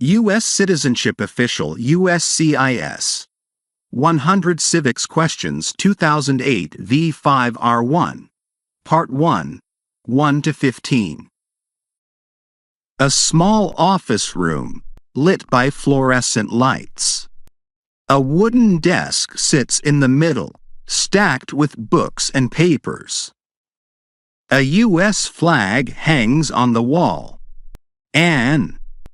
U.S. Citizenship Official USCIS 100 Civics Questions 2008 v5R1 Part 1 1-15. A small office room, lit by fluorescent lights. A wooden desk sits in the middle, stacked with books and papers. A U.S. flag hangs on the wall.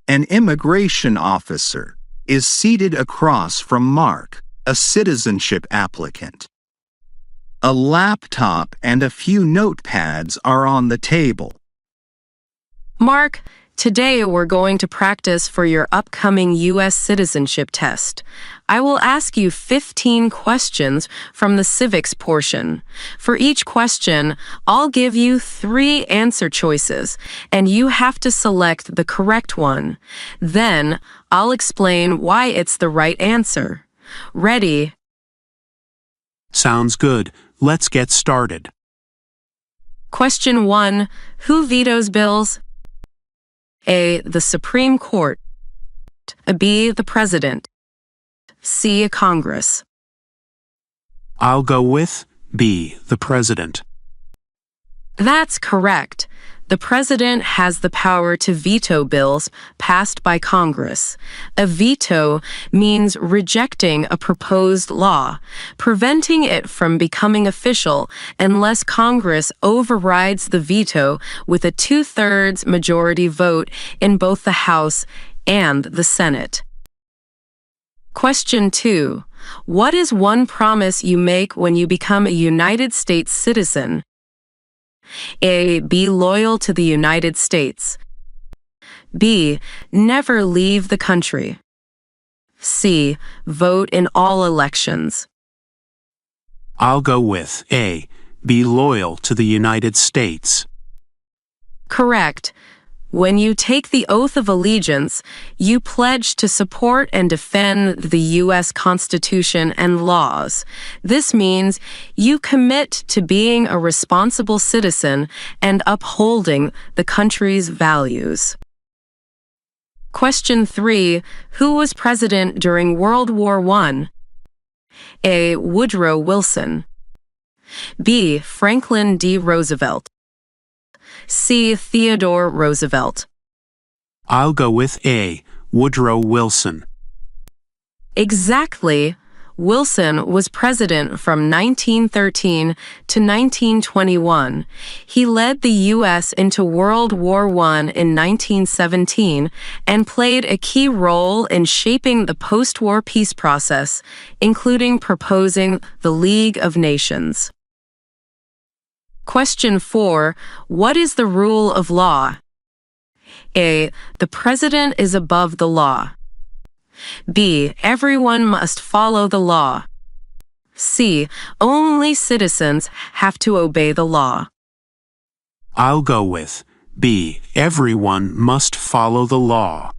An immigration officer, is seated across from Mark, a citizenship applicant. A laptop and a few notepads are on the table. Mark, today we're going to practice for your upcoming U.S. Citizenship Test. I will ask you 15 questions from the civics portion. For each question, I'll give you 3 answer choices, and you have to select the correct one. Then, I'll explain why it's the right answer. Ready? Sounds good. Let's get started. Question 1. Who vetoes bills? A. The Supreme Court. B. The President. C. Congress. I'll go with B. The President. That's correct. The President has the power to veto bills passed by Congress. A veto means rejecting a proposed law, preventing it from becoming official unless Congress overrides the veto with a 2/3 majority vote in both the House and the Senate. Question 2. What is one promise you make when you become a United States citizen? A. Be loyal to the United States. B. Never leave the country. C. Vote in all elections. I'll go with A. Be loyal to the United States. Correct. When you take the oath of allegiance, you pledge to support and defend the U.S. Constitution and laws. This means you commit to being a responsible citizen and upholding the country's values. Question 3. Who was president during World War I? A. Woodrow Wilson. B. Franklin D. Roosevelt. C. Theodore Roosevelt. I'll go with A. Woodrow Wilson. Exactly. Wilson was president from 1913 to 1921. He led the U.S. into World War I in 1917 and played a key role in shaping the post-war peace process, including proposing the League of Nations. Question 4. What is the rule of law? A. The president is above the law. B. Everyone must follow the law. C. Only citizens have to obey the law. I'll go with B. Everyone must follow the law.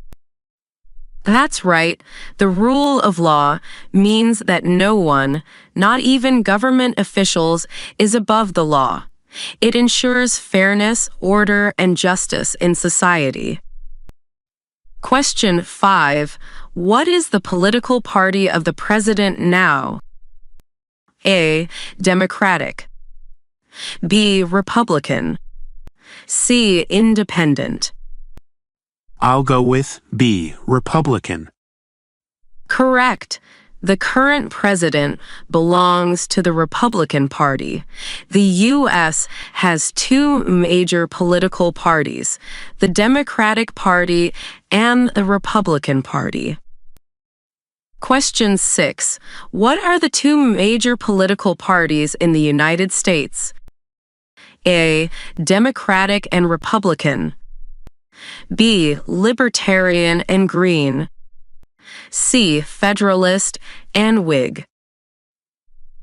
That's right. The rule of law means that no one, not even government officials, is above the law. It ensures fairness, order, and justice in society. Question 5. What is the political party of the president now? A. Democratic. B. Republican. C. Independent. I'll go with B. Republican. Correct. The current president belongs to the Republican Party. The U.S. has 2 major political parties, the Democratic Party and the Republican Party. Question 6. What are the 2 major political parties in the United States? A. Democratic and Republican. B. Libertarian and Green. C. Federalist and Whig.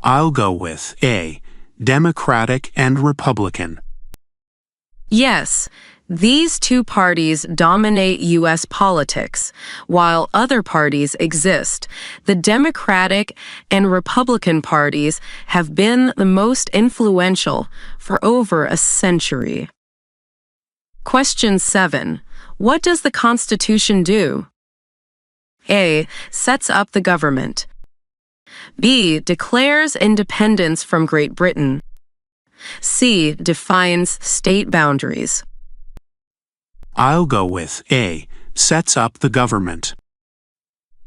I'll go with A. Democratic and Republican. Yes, these 2 parties dominate U.S. politics. While other parties exist, the Democratic and Republican parties have been the most influential for over a century. Question 7. What does the Constitution do? A. Sets up the government. B. Declares independence from Great Britain. C. Defines state boundaries. I'll go with A. Sets up the government.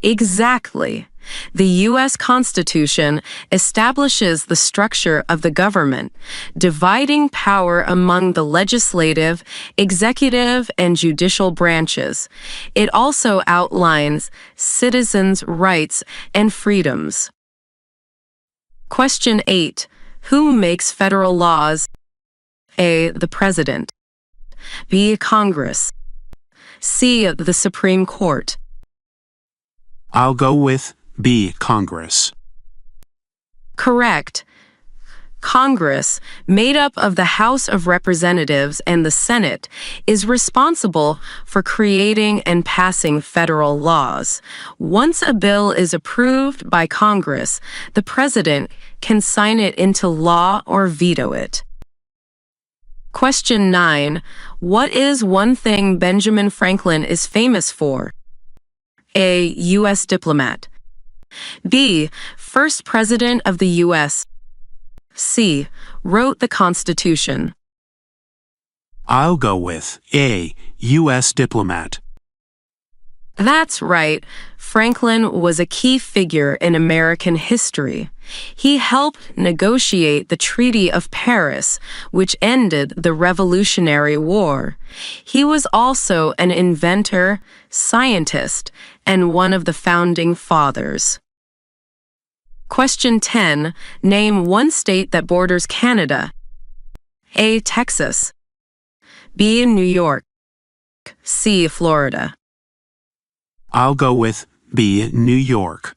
Exactly. The U.S. Constitution establishes the structure of the government, dividing power among the legislative, executive, and judicial branches. It also outlines citizens' rights and freedoms. Question 8. Who makes federal laws? A. The President. B. Congress. C. The Supreme Court. I'll go with B. Congress. Correct. Congress, made up of the House of Representatives and the Senate, is responsible for creating and passing federal laws. Once a bill is approved by Congress, the President can sign it into law or veto it. Question 9. What is one thing Benjamin Franklin is famous for? A. U.S. diplomat. B. First President of the U.S. C. Wrote the Constitution. I'll go with A. U.S. diplomat. That's right. Franklin was a key figure in American history. He helped negotiate the Treaty of Paris, which ended the Revolutionary War. He was also an inventor, scientist, and one of the founding fathers. Question 10. Name one state that borders Canada. A. Texas. B. New York. C. Florida. I'll go with B. New York.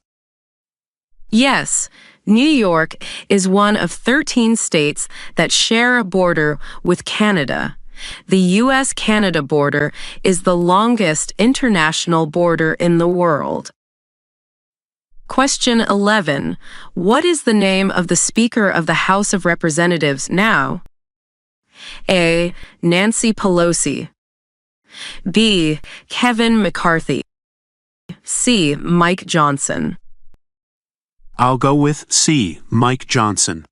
Yes, New York is one of 13 states that share a border with Canada. The U.S.-Canada border is the longest international border in the world. Question 11. What is the name of the Speaker of the House of Representatives now? A. Nancy Pelosi. B. Kevin McCarthy. C. Mike Johnson. I'll go with C. Mike Johnson.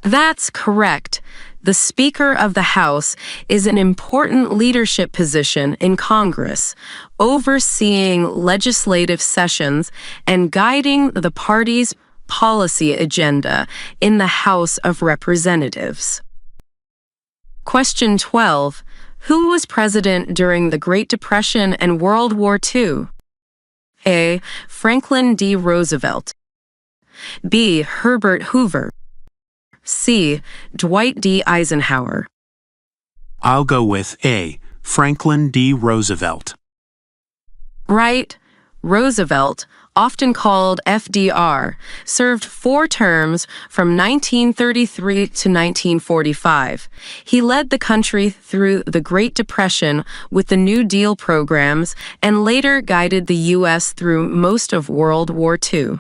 That's correct. The Speaker of the House is an important leadership position in Congress, overseeing legislative sessions and guiding the party's policy agenda in the House of Representatives. Question 12. Who was president during the Great Depression and World War II? A. Franklin D. Roosevelt. B. Herbert Hoover. C. Dwight D. Eisenhower. I'll go with A. Franklin D. Roosevelt. Right. Roosevelt, often called FDR, served 4 terms from 1933 to 1945. He led the country through the Great Depression with the New Deal programs and later guided the U.S. through most of World War II.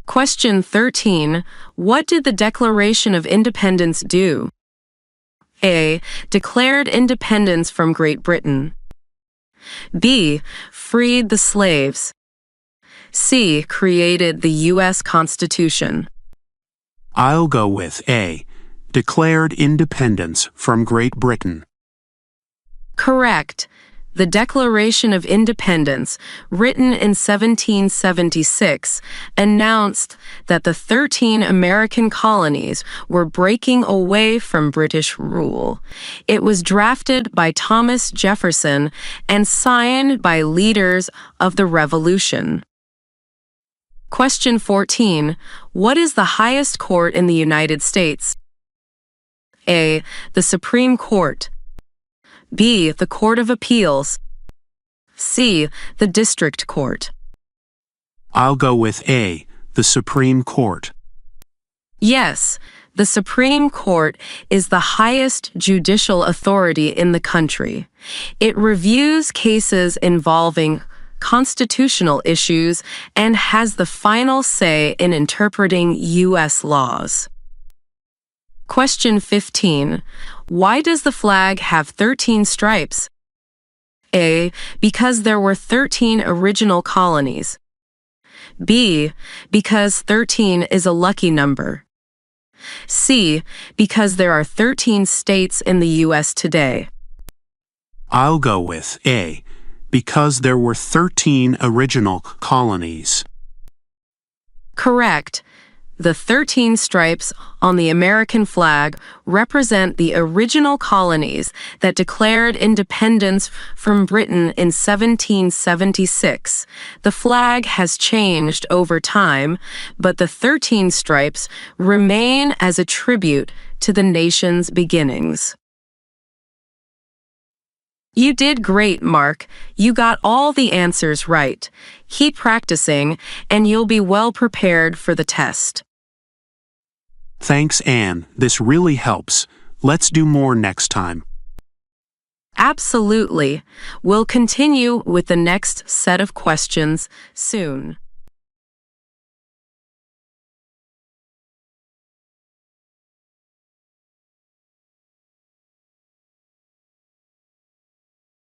Question 13. What did the Declaration of Independence do? A. Declared independence from Great Britain. B. Freed the slaves. C. Created the U.S. Constitution. I'll go with A. Declared independence from Great Britain. Correct. The Declaration of Independence, written in 1776, announced that the 13 American colonies were breaking away from British rule. It was drafted by Thomas Jefferson and signed by leaders of the Revolution. Question 14. What is the highest court in the United States? A. The Supreme Court. B. The Court of Appeals. C. The District Court. I'll go with A. The Supreme Court. Yes, the Supreme Court is the highest judicial authority in the country. It reviews cases involving constitutional issues and has the final say in interpreting U.S. laws. Question 15. Why does the flag have 13 stripes? A. Because there were 13 original colonies. B. Because 13 is a lucky number. C. Because there are 13 states in the U.S. today. I'll go with A, because there were 13 original colonies. Correct. The 13 stripes on the American flag represent the original colonies that declared independence from Britain in 1776. The flag has changed over time, but the 13 stripes remain as a tribute to the nation's beginnings. You did great, Mark. You got all the answers right. Keep practicing, and you'll be well prepared for the test. Thanks, Anne. This really helps. Let's do more next time. Absolutely. We'll continue with the next set of questions soon.